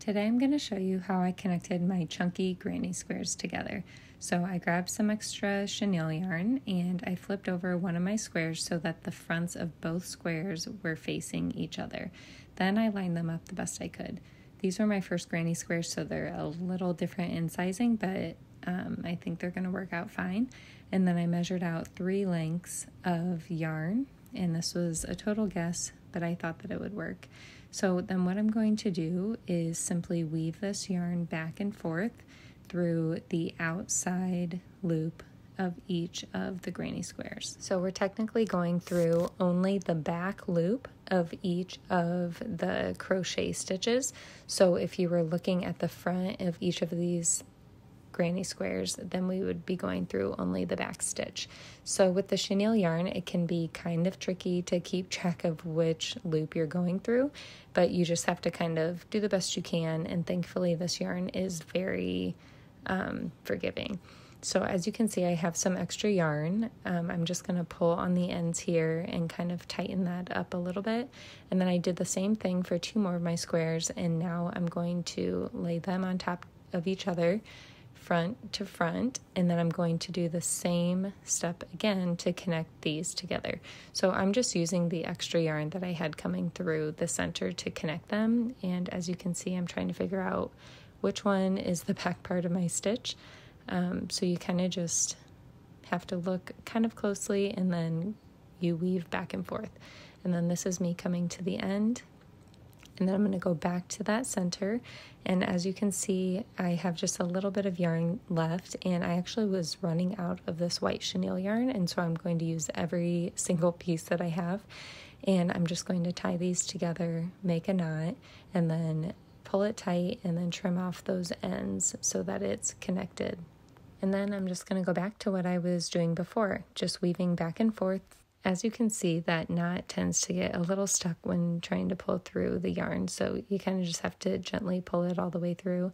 Today I'm going to show you how I connected my chunky granny squares together. So I grabbed some extra chenille yarn and I flipped over one of my squares so that the fronts of both squares were facing each other. Then I lined them up the best I could. These were my first granny squares, so they're a little different in sizing, but I think they're going to work out fine. And then I measured out 3 lengths of yarn, and this was a total guess, but I thought that it would work. So then what I'm going to do is simply weave this yarn back and forth through the outside loop of each of the granny squares. So we're technically going through only the back loop of each of the crochet stitches. So if you were looking at the front of each of these granny squares, then we would be going through only the back stitch. So with the chenille yarn, it can be kind of tricky to keep track of which loop you're going through, but you just have to kind of do the best you can, and thankfully this yarn is very forgiving. So as you can see, I have some extra yarn. I'm just going to pull on the ends here and kind of tighten that up a little bit. And then I did the same thing for 2 more of my squares, and now I'm going to lay them on top of each other, front to front, and then I'm going to do the same step again to connect these together. So I'm just using the extra yarn that I had coming through the center to connect them, and as you can see, I'm trying to figure out which one is the back part of my stitch. So you kind of just have to look kind of closely, and then you weave back and forth. And then this is me coming to the end, and then I'm going to go back to that center, and as you can see, I have just a little bit of yarn left, and I actually was running out of this white chenille yarn, and so I'm going to use every single piece that I have, and I'm just going to tie these together, make a knot, and then pull it tight, and then trim off those ends so that it's connected. And then I'm just going to go back to what I was doing before, just weaving back and forth. As you can see, that knot tends to get a little stuck when trying to pull through the yarn, so you kind of just have to gently pull it all the way through,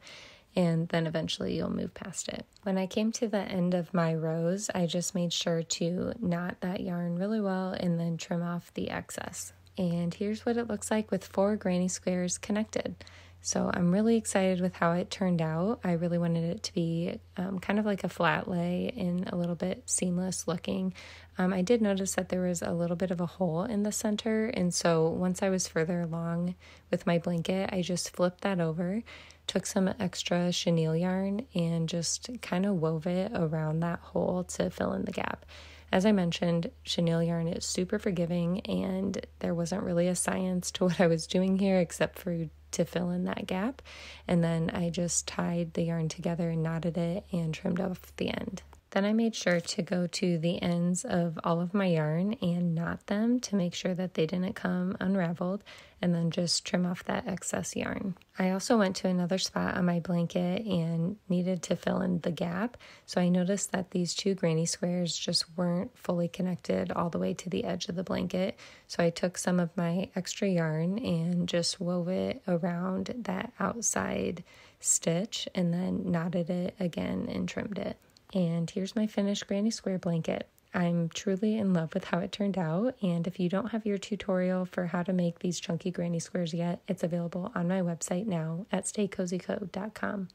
and then eventually you'll move past it. When I came to the end of my rows, I just made sure to knot that yarn really well and then trim off the excess. And here's what it looks like with 4 granny squares connected. So I'm really excited with how it turned out. I really wanted it to be kind of like a flat lay and a little bit seamless looking. I did notice that there was a little bit of a hole in the center, and so once I was further along with my blanket, I just flipped that over, took some extra chenille yarn, and just kind of wove it around that hole to fill in the gap. As I mentioned, chenille yarn is super forgiving, and there wasn't really a science to what I was doing here except for to fill in that gap. And then I just tied the yarn together and knotted it and trimmed off the end. Then I made sure to go to the ends of all of my yarn and knot them to make sure that they didn't come unraveled, and then just trim off that excess yarn. I also went to another spot on my blanket and needed to fill in the gap, so I noticed that these 2 granny squares just weren't fully connected all the way to the edge of the blanket, so I took some of my extra yarn and just wove it around that outside stitch and then knotted it again and trimmed it. And here's my finished granny square blanket. I'm truly in love with how it turned out, and if you don't have your tutorial for how to make these chunky granny squares yet, it's available on my website now at staycozyco.com.